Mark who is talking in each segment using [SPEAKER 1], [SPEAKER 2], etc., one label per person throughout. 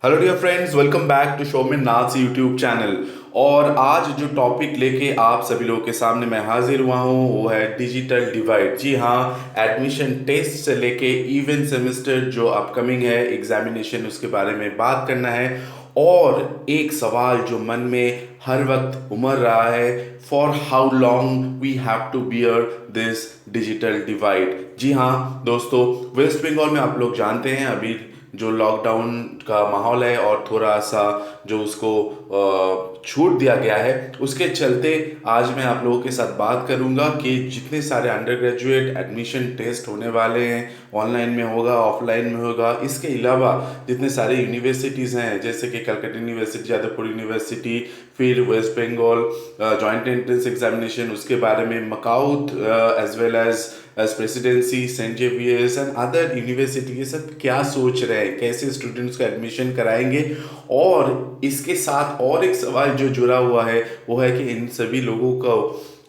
[SPEAKER 1] Hello dear friends, welcome back to show में नाच YouTube channel. और आज जो टॉपिक लेके आप सभी लोगों के सामने मैं हाजिर हुआ हूँ वो है डिजिटल डिवाइड। जी हाँ, एडमिशन टेस्ट से लेके इवन सेमेस्टर जो अपकमिंग है एग्जामिनेशन, उसके बारे में बात करना है। और एक सवाल जो मन में हर वक्त उमड़ रहा है, for how long we have to bear this digital divide. जी हाँ दोस्तों, वेस्ट बंगाल में आप लोग जानते हैं अभी जो लॉकडाउन का माहौल है और थोड़ा सा जो उसको छूट दिया गया है, उसके चलते आज मैं आप लोगों के साथ बात करूंगा कि जितने सारे अंडर ग्रेजुएट एडमिशन टेस्ट होने वाले हैं, ऑनलाइन में होगा ऑफलाइन में होगा, इसके अलावा जितने सारे यूनिवर्सिटीज़ हैं जैसे कि कलकत्ता यूनिवर्सिटी, जादवपुर यूनिवर्सिटी, फिर west Bengal joint entrance examination, उसके बारे में MAKAUT as well as Presidency, Saint Xavier's and other university, ये सब क्या सोच रहे हैं, कैसे स्टूडेंट्स का एडमिशन कराएंगे। और इसके साथ और एक सवाल जो जुड़ा हुआ है वो है कि इन सभी लोगों को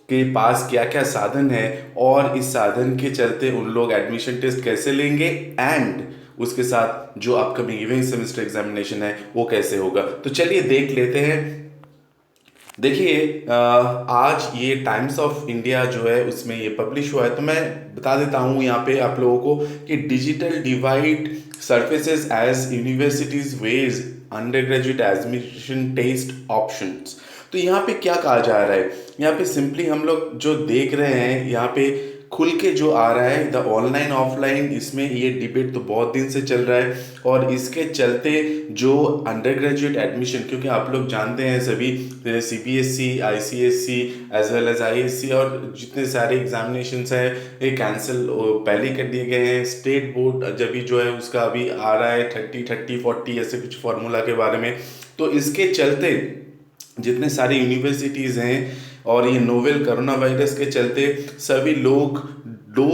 [SPEAKER 1] के पास क्या क्या साधन है और इस साधन के चलते उन लोग एडमिशन टेस्ट कैसे लेंगे, एंड उसके साथ जो अपकमिंग इवेंट सेमेस्टर एग्जामिनेशन है वो कैसे होगा। तो चलिए देख लेते हैं। देखिए आज ये टाइम्स ऑफ इंडिया जो है उसमें ये पब्लिश हुआ है, तो मैं बता देता हूँ यहाँ पे आप लोगों को कि digital divide surfaces as universities weigh undergraduate admission test options. तो यहाँ पे क्या कहा जा रहा है, यहाँ पे सिंपली हम लोग जो देख रहे हैं यहाँ पे खुल के जो आ रहा है द ऑनलाइन ऑफलाइन, इसमें ये डिबेट तो बहुत दिन से चल रहा है। और इसके चलते जो अंडर ग्रेजुएट एडमिशन, क्योंकि आप लोग जानते हैं सभी CBSE, ICSE as well as ISC और जितने सारे एग्जामिनेशंस हैं ये कैंसिल पहले ही कर दिए गए हैं। स्टेट बोर्ड जब भी जो है उसका अभी आ रहा है 30-30-40 ऐसे कुछ फॉर्मूला के बारे में। तो इसके चलते जितने सारी यूनिवर्सिटीज़ हैं और ये नोवेल कोरोना वायरस के चलते सभी लोग दो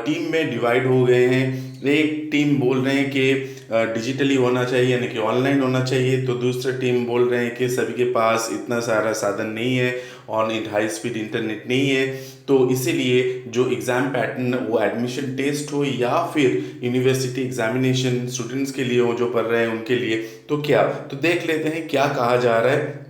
[SPEAKER 1] टीम में डिवाइड हो गए हैं। एक टीम बोल रहे हैं कि डिजिटली होना चाहिए यानी कि ऑनलाइन होना चाहिए, तो दूसरा टीम बोल रहे हैं कि सभी के पास इतना सारा साधन नहीं है और हाई स्पीड इंटरनेट नहीं है। तो इसीलिए जो एग्ज़ाम पैटर्न वो एडमिशन टेस्ट हो या फिर यूनिवर्सिटी एग्जामिनेशन स्टूडेंट्स के लिए हो जो पढ़ रहे हैं उनके लिए, तो क्या, तो देख लेते हैं क्या कहा जा रहा है।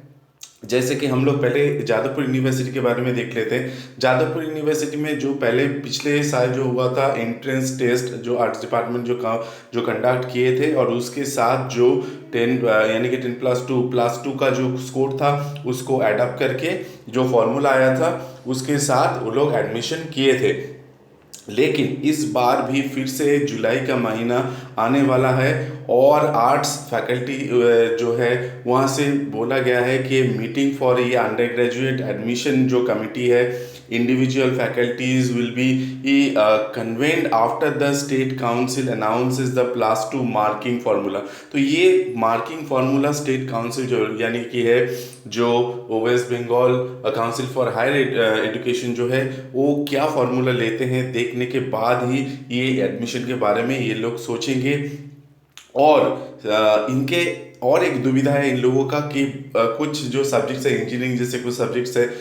[SPEAKER 1] जैसे कि हम लोग पहले जादवपुर यूनिवर्सिटी के बारे में देख लेते हैं। जादवपुर यूनिवर्सिटी में जो पहले पिछले साल जो हुआ था एंट्रेंस टेस्ट, जो आर्ट्स डिपार्टमेंट जो कंडक्ट किए थे, और उसके साथ जो 10 यानी कि 10+2 का जो स्कोर था उसको एडअप करके जो फॉर्मूला आया था उसके साथ वो लोग एडमिशन किए थे। लेकिन इस बार भी फिर से जुलाई का महीना आने वाला है और आर्ट्स फैकल्टी जो है वहाँ से बोला गया है कि मीटिंग फॉर ये अंडर ग्रेजुएट एडमिशन जो कमिटी है, individual faculties will be convened after the state council announces the +2 marking formula। तो ये मार्किंग फार्मूला स्टेट काउंसिल जो यानी कि है जो West Bengal Council for Higher Education जो है वो क्या फार्मूला लेते हैं देखने के बाद ही ये एडमिशन के बारे में ये लोग सोचेंगे। और इनके और एक दुविधा है इन लोगों का कि कुछ जो सब्जेक्ट्स है इंजीनियरिंग जैसे कुछ सब्जेक्ट्स है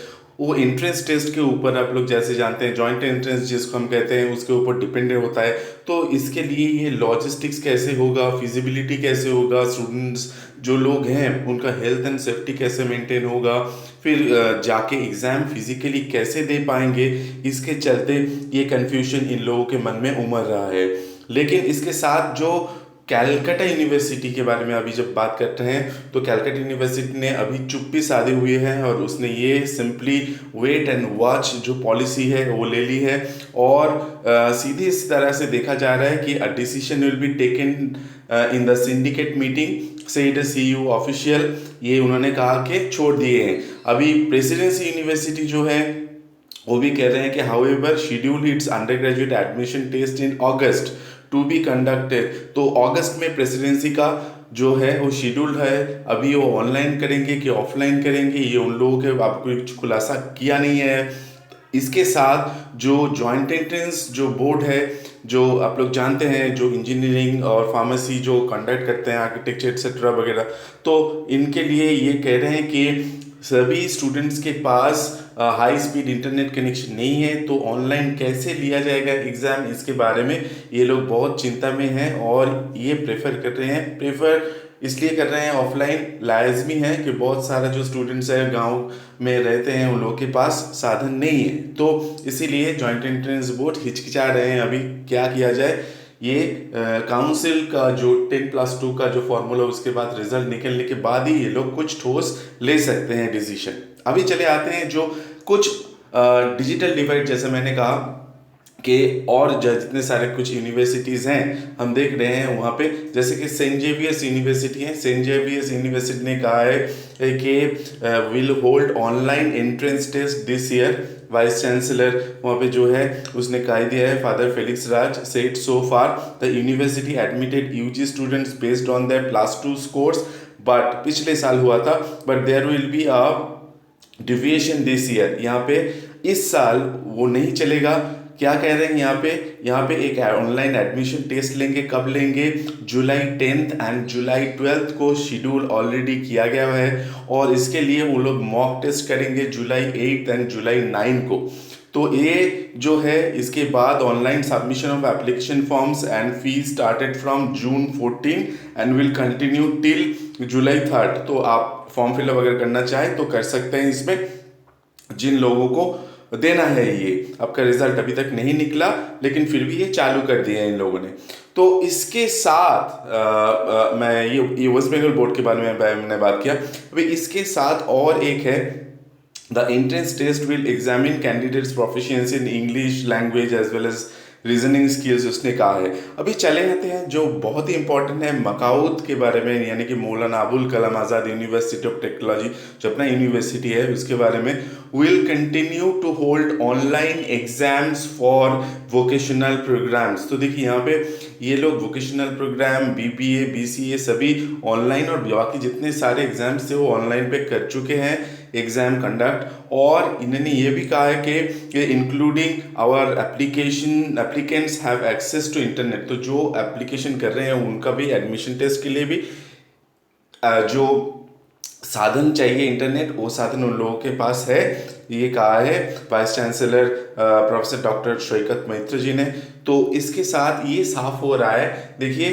[SPEAKER 1] वो एंट्रेंस टेस्ट के ऊपर, आप लोग जैसे जानते हैं जॉइंट एंट्रेंस जिसको हम कहते हैं उसके ऊपर डिपेंडेंट होता है। तो इसके लिए ये लॉजिस्टिक्स कैसे होगा, फिजिबिलिटी कैसे होगा, स्टूडेंट्स जो लोग हैं उनका हेल्थ एंड सेफ्टी कैसे मेंटेन होगा, फिर जाके एग्ज़ाम फिजिकली कैसे दे पाएंगे, इसके चलते ये कन्फ्यूजन इन लोगों के मन में उमड़ रहा है। लेकिन इसके साथ जो कैलकाटा यूनिवर्सिटी के बारे में अभी जब बात करते हैं तो कैलकाटा यूनिवर्सिटी ने अभी चुप्पी साधे हुए हैं और उसने ये सिंपली वेट एंड वॉच जो पॉलिसी है वो ले ली है। और सीधे इस तरह से देखा जा रहा है कि a decision will be taken in the syndicate meeting said CU official, ये उन्होंने कहा कि छोड़ दिए हैं। अभी प्रेसिडेंसी यूनिवर्सिटी जो है वो भी कह रहे हैं कि however schedule its undergraduate admission test in August to be conducted. तो अगस्त में प्रेसिडेंसी का जो है वो शेड्यूल है, अभी वो ऑनलाइन करेंगे कि ऑफलाइन करेंगे ये उन लोगों के आपको कुछ खुलासा किया नहीं है। इसके साथ जो जॉइंट एंट्रेंस जो बोर्ड है, जो आप लोग जानते हैं जो इंजीनियरिंग और फार्मेसी जो कंडक्ट करते हैं, आर्किटेक्चर एक्सेट्रा वगैरह, तो इनके लिए ये कह रहे हैं कि सभी स्टूडेंट्स के पास हाई स्पीड इंटरनेट कनेक्शन नहीं है, तो ऑनलाइन कैसे लिया जाएगा एग्ज़ाम, इसके बारे में ये लोग बहुत चिंता में हैं और ये प्रेफर इसलिए कर रहे हैं ऑफलाइन। लाजमी है कि बहुत सारा जो स्टूडेंट्स है गांव में रहते हैं उन लोगों के पास साधन नहीं है, तो इसीलिए जॉइंट एंट्रेंस बोर्ड हिचकिचा रहे हैं अभी क्या किया जाए। ये काउंसिल का जो 10+2 का जो फॉर्मूला उसके बाद रिजल्ट निकलने के बाद ही ये लोग कुछ ठोस ले सकते हैं डिसीजन। अभी चले आते हैं जो कुछ डिजिटल डिवाइड, जैसे मैंने कहा कि और जितने सारे कुछ यूनिवर्सिटीज़ हैं हम देख रहे हैं वहाँ पे, जैसे कि सेंट जेवियर्स यूनिवर्सिटी है। सेंट जेवियर्स यूनिवर्सिटी ने कहा है कि will hold online entrance test this year. Vice chancellor वहाँ पे जो है उसने कह दिया है, father Felix Raj said so far the university admitted UG students based on their +2 scores, but पिछले साल हुआ था, but there will be a deviation this year. यहाँ पे इस साल वो नहीं चलेगा। क्या कह रहे हैं यहाँ पे एक ऑनलाइन एडमिशन टेस्ट लेंगे। कब लेंगे? जुलाई 10 एंड जुलाई 12 को शेड्यूल ऑलरेडी किया गया है, और इसके लिए वो लोग मॉक टेस्ट करेंगे जुलाई 8 एंड जुलाई 9 को। तो ये जो है इसके बाद online submission of application forms and fees started from June 14 and will continue till July 3। तो आप फॉर्म फिलअप अगर करना चाहें तो कर सकते हैं। इसमें जिन लोगों को देना है, ये आपका रिजल्ट अभी तक नहीं निकला लेकिन फिर भी ये चालू कर दिया है इन लोगों ने। तो इसके साथ मैं ये वेस्ट बंगाल बोर्ड के बारे में मैंने बात किया। अभी इसके साथ और एक है, the entrance test will examine candidates proficiency in English language as well as reasoning skills, उसने कहा है। अभी चले जाते हैं जो बहुत ही इंपॉर्टेंट है मकाउद के बारे में, यानी कि Maulana Abul Kalam Azad University of Technology जो अपना यूनिवर्सिटी है उसके बारे में। Will continue to hold online exams for vocational programmes. तो देखिए यहाँ पे ये लोग वोकेशनल प्रोग्राम, बीबीए, बीसीए सभी ऑनलाइन, और बाकी जितने सारे एग्जाम्स थे वो ऑनलाइन पे कर चुके हैं एग्जाम कंडक्ट। और इन्होंने ये भी कहा है कि including our applicants have access to internet. तो जो एप्लीकेशन कर रहे हैं उनका भी एडमिशन टेस्ट के लिए भी जो साधन चाहिए इंटरनेट, वो साधन उन लोगों के पास है, ये कहा है vice chancellor professor doctor Shaukat Maitra ji ने। तो इसके साथ ये साफ हो रहा है, देखिए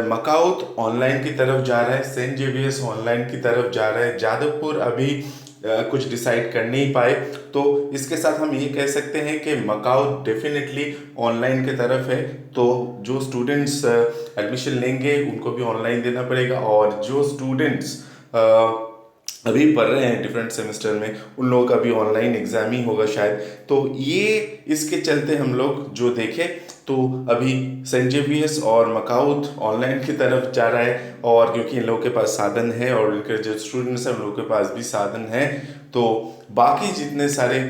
[SPEAKER 1] मकाउद ऑनलाइन की तरफ जा रहा है, सेंट जेवियर्स ऑनलाइन की तरफ जा रहा है, जादवपुर अभी कुछ डिसाइड कर नहीं पाए। तो इसके साथ हम ये कह सकते हैं कि मकाउद डेफिनेटली ऑनलाइन की तरफ है। तो जो स्टूडेंट्स एडमिशन लेंगे उनको भी ऑनलाइन देना पड़ेगा, और जो स्टूडेंट्स अभी पढ़ रहे हैं डिफरेंट सेमेस्टर में उन लोगों का भी ऑनलाइन एग्जाम ही होगा शायद। तो ये इसके चलते हम लोग जो देखें तो अभी सेंट जेवियर्स और मकाउद ऑनलाइन की तरफ जा रहा है, और क्योंकि इन लोगों के पास साधन है और इनके जो स्टूडेंट्स हैं उन लोगों के पास भी साधन है। तो बाकी जितने सारे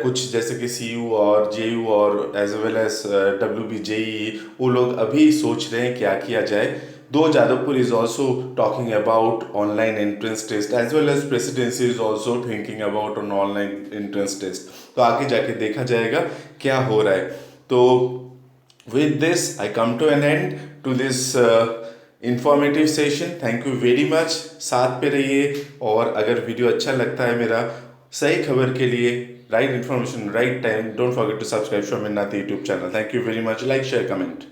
[SPEAKER 1] कुछ जैसे कि CU और JU और as well as WB JEE वो लोग अभी सोच रहे हैं क्या किया जाए। Though Jadavpur is also talking about online entrance test as well as presidency is also thinking about an online entrance test. तो आगे जाके देखा जाएगा क्या हो रहा है। तो with this I come to an end to this informative session. Thank you very much. साथ पे रहिए, और अगर वीडियो अच्छा लगता है मेरा सही खबर के लिए, right information right time, don't forget to subscribe Showmin Nath YouTube channel. Thank you very much. Like, share, comment.